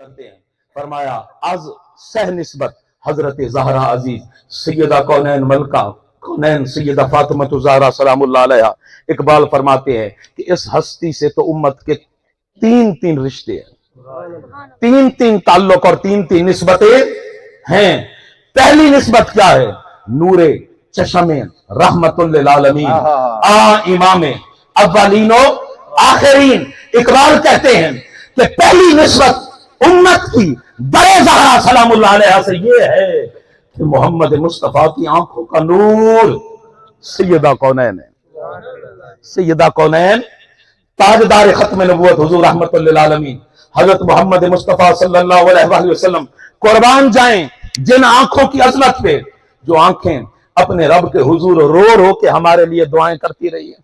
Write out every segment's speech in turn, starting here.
کرتے ہیں، فرمایا از سہ نسبت حضرت زہرا عزیز سیدہ کونین ملکہ کونین سیدہ فاطمہ زہرا سلام اللہ علیہ، اقبال فرماتے ہیں کہ اس ہستی سے تو امت کے تین رشتے ہیں، تین تعلق اور تین نسبتیں ہیں۔ پہلی نسبت کیا ہے؟ نور چشم رحمت للعالمین امام اولین و آخرین۔ اقبال کہتے ہیں کہ پہلی نسبت امت کی در زہرا سلام اللہ علیہ سے یہ ہے کہ محمد مصطفیٰ کی آنکھوں کا نور سیدہ کونین ہے، سیدہ کونین تاجدار ختم نبوت حضور رحمت للعالمین حضرت محمد مصطفیٰ صلی اللہ علیہ وآلہ وسلم قربان جائیں جن آنکھوں کی عظمت پہ، جو آنکھیں اپنے رب کے حضور رو رو کے ہمارے لیے دعائیں کرتی رہی ہیں۔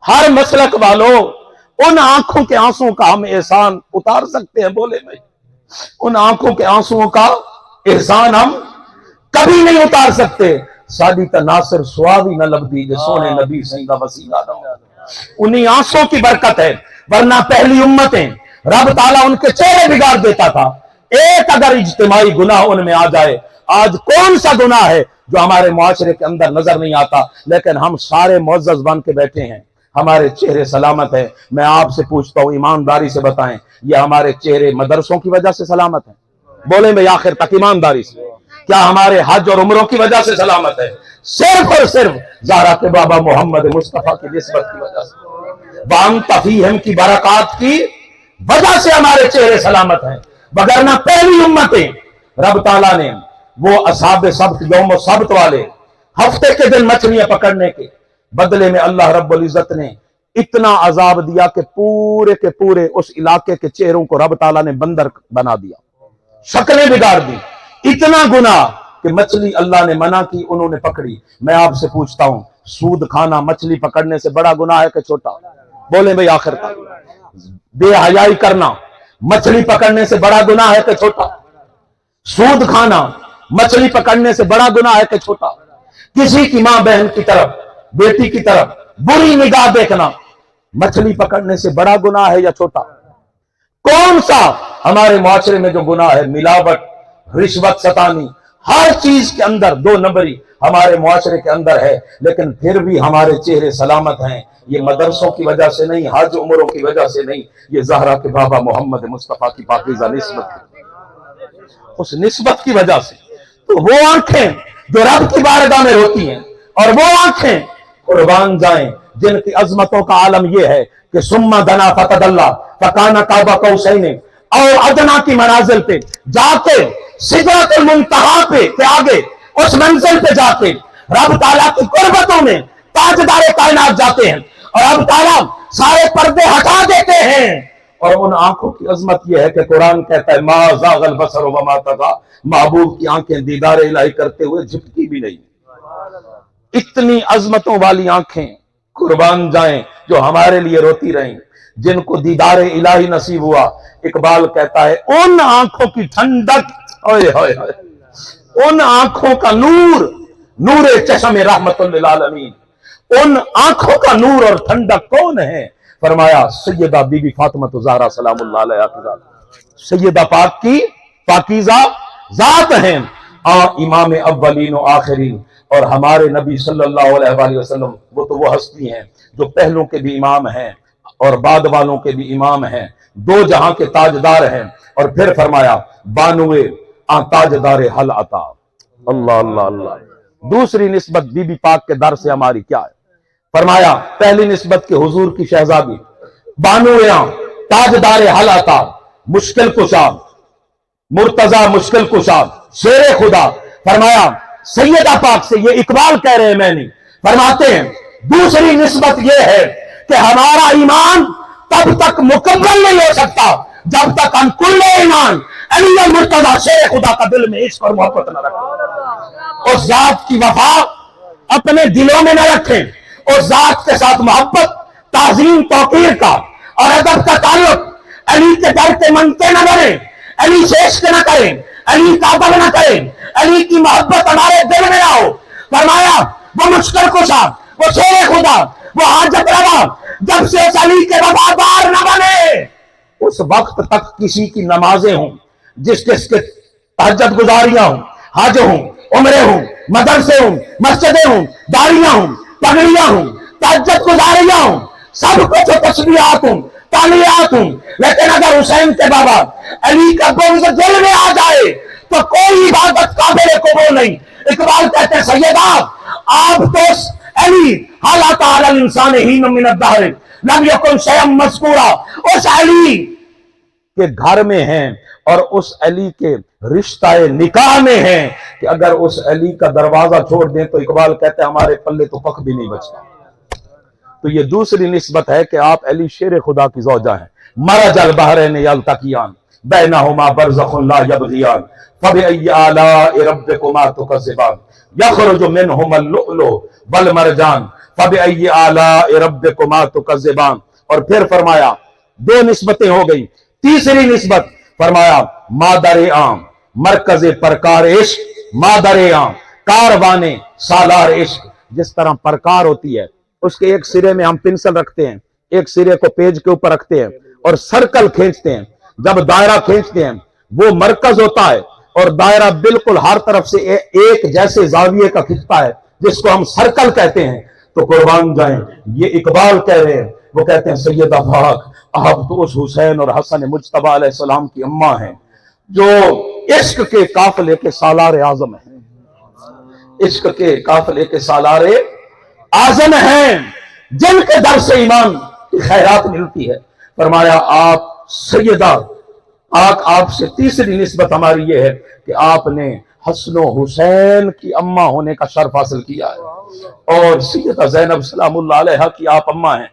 ہر مسلک والوں ان آنکھوں کے آنسوں کا ہم احسان اتار سکتے ہیں؟ بولے میں ان آنکھوں کے آنسوں کا احسان ہم کبھی نہیں اتار سکتے۔ ساڈی تا ناصر سواوی نہ لبدی جو سونے نبی سیدہ وسیلہ نہ، انہی آنسوں کی برکت ہے، ورنہ پہلی امتیں رب تعالیٰ ان کے چہرے بگاڑ دیتا تھا۔ ایک اگر اجتماعی گناہ ان میں آ جائے، آج کون سا گناہ ہے جو ہمارے معاشرے کے اندر نظر نہیں آتا، لیکن ہم سارے معزز بن کے بیٹھے ہیں، ہمارے چہرے سلامت ہیں۔ میں آپ سے پوچھتا ہوں ایمانداری سے بتائیں، یہ ہمارے چہرے مدرسوں کی وجہ سے سلامت ہیں؟ بولیں بھئی آخر تک ایمانداری سے، کیا ہمارے حج اور عمروں کی وجہ سے سلامت ہے؟ صرف اور صرف زہرا کے بابا محمد مصطفیٰ کی نسبت کی وجہ سے، وَأَنْتَ فِيهِمْ کی برکات کی وجہ سے ہمارے چہرے سلامت ہیں۔ وگرنہ پہلی امتیں رب تعالیٰ نے وہ اصحاب سبت یوم سبت والے ہفتے کے دن مچھلیاں پکڑنے کے بدلے میں اللہ رب العزت نے اتنا عذاب دیا کہ پورے کے پورے اس علاقے کے چہروں کو رب تعالیٰ نے بندر بنا دیا، شکلیں بگاڑ دی۔ اتنا گناہ کہ مچھلی اللہ نے منع کی، انہوں نے پکڑی۔ میں آپ سے پوچھتا ہوں، سود کھانا مچھلی پکڑنے سے بڑا گناہ ہے کہ چھوٹا؟ بولیں بھئی آخر تک، بے حیائی کرنا مچھلی پکڑنے سے بڑا گناہ ہے کہ چھوٹا؟ سود کھانا مچھلی پکڑنے سے بڑا گناہ ہے کہ چھوٹا؟ کسی کی ماں بہن کی طرف، بیٹی کی طرف بری نگاہ دیکھنا مچھلی پکڑنے سے بڑا گناہ ہے یا چھوٹا؟ کون سا ہمارے معاشرے میں جو گناہ ہے، ملاوٹ، رشوت ستانی، ہر چیز کے اندر دو نمبری ہمارے معاشرے کے اندر ہے، لیکن پھر بھی ہمارے چہرے سلامت ہیں۔ یہ مدرسوں کی وجہ سے نہیں، حج عمروں کی وجہ سے نہیں، یہ زہرا کے بابا محمد مصطفیٰ کی پاکیزہ نسبت کی، اس نسبت کی وجہ سے۔ تو وہ آنکھیں جو رب کی بارگاہ میں روتی ہیں، اور وہ آنکھیں قربان جائیں جن کی عظمتوں کا عالم یہ ہے کہ ثم دنا فتدلی فکان قاب قوسین او ادنی کی منازل پہ جا کے سدرۃ المنتہا پہ آگے اس منزل پہ جا کے رب تعالیٰ کی قربتوں میں تاجدار کائنات جاتے ہیں، اور رب تعالیٰ سارے پردے ہٹا دیتے ہیں۔ اور ان آنکھوں کی عظمت یہ ہے کہ قرآن کہتا ہے ما زاغ البصر وما طغی، محبوب کی آنکھیں دیدار الہی کرتے ہوئے جھپکی بھی نہیں۔ اتنی عظمتوں والی آنکھیں قربان جائیں جو ہمارے لیے روتی رہیں، جن کو دیدار الہی نصیب ہوا۔ اقبال کہتا ہے ان آنکھوں کی ٹھنڈک، ان آنکھوں کا نور، نور چشم رحمت للعالمین، ان آنکھوں کا نور اور ٹھنڈک کون ہے؟ فرمایا سیدہ بی بی فاطمہ زہرا سلام اللہ علیہ کی ذات، سیدہ پاک کی پاکیزہ ذات ہیں، اور امام اولین و آخرین، اور ہمارے نبی صلی اللہ علیہ وآلہ وسلم وہ تو وہ ہستی ہیں جو پہلوں کے بھی امام ہیں اور بعد والوں کے بھی امام ہیں، دو جہاں کے تاجدار ہیں۔ اور پھر فرمایا بانوے تاجدار حل عطا، اللہ اللہ اللہ۔ دوسری نسبت بی بی پاک کے در سے ہماری کیا ہے؟ فرمایا پہلی نسبت کے حضور کی شہزادی، بانوے تاجدار حل عطا، مشکل کشا، مرتضی مشکل کشا، شیر خدا۔ فرمایا سیدہ پاک سے، یہ اقبال کہہ رہے ہیں میں نہیں، فرماتے ہیں دوسری نسبت یہ ہے کہ ہمارا ایمان تب تک مکمل نہیں ہو سکتا جب تک ہم کل ایمان علی المرتضی شیر خدا کا دل میں عشق اور محبت نہ رکھیں، اس ذات کی وفا اپنے دلوں میں نہ رکھیں، اس ذات کے ساتھ محبت، تعظیم، توقیر کا اور ادب کا تعلق علی کے در کے منتے نہ بنیں، علی سے عشق نہ کریں، علی کا ادب نہ کریں، علی کی محبت ہمارے دل میں نہ ہو۔ فرمایا وہ مشکل کشا، وہ شیر خدا، وہ حاجت روا جب سے علی کے وفادار نہ بنے، اس وقت تک کسی کی نمازیں ہوں، جس کے تہجد گزاریاں ہوں، حج ہوں، عمرے ہوں، مدرسے ہوں، مسجدیں ہوں، داڑیاں ہوں، پگڑیاں ہوں، تہجد گزاریاں ہوں، سب کچھ تسبیحات ہوں، تعلیات ہوں، لیکن اگر حسین کے بابا علی کا بغض دل میں آ جائے تو کوئی عبادت قابل قبول نہیں۔ اقبال کہتے ہیں سیدہ آپ تو علی حالات علی الانسان حین من الدہر لم یکن شیئا مذکورا، اس علی کے گھر میں ہیں اور اس علی کے رشتہ نکاح میں ہیں کہ اگر اس علی کا دروازہ چھوڑ دیں تو اقبال کہتے ہیں ہمارے پلے تو کھ بھی نہیں بچتا۔ تو یہ دوسری نسبت ہے کہ آپ علی شیر خدا کی زوجہ ہیں۔ مرج البحرین یلتقیان بینہما برزخ لا یبغیان فبأی آلاء ربکما تکذبان یخرج منہما اللؤلؤ والمرجان فبأی آلاء ربکما تکذبان۔ اور پھر فرمایا دو نسبتیں ہو گئی، تیسری نسبت فرمایا مادر عام مرکز پرکار عشق، مادر عام کاروان سالار عشق۔ جس طرح پرکار ہوتی ہے اس کے ایک سرے میں ہم پنسل رکھتے ہیں، ایک سرے کو پیج کے اوپر رکھتے ہیں اور سرکل کھینچتے ہیں، جب دائرہ کھینچتے ہیں وہ مرکز ہوتا ہے اور دائرہ بالکل ہر طرف سے ایک جیسے زاویے کا کھنچتا ہے جس کو ہم سرکل کہتے ہیں۔ تو قربان جائیں یہ اقبال کہہ رہے ہیں، وہ کہتے ہیں سیدہ پاک آپ تو اس حسین اور حسن مجتبی علیہ السلام کی اماں ہیں جو عشق کے قافلے کے سالار اعظم ہیں، عشق کے قافلے کے سالار اعظم ہیں، جن کے در سے ایمان کی خیرات ملتی ہے۔ فرمایا آپ سیدہ پاک آپ سے تیسری نسبت ہماری یہ ہے کہ آپ نے حسن و حسین کی اماں ہونے کا شرف حاصل کیا ہے، اور سیدہ زینب سلام اللہ علیہا کی آپ اماں ہیں۔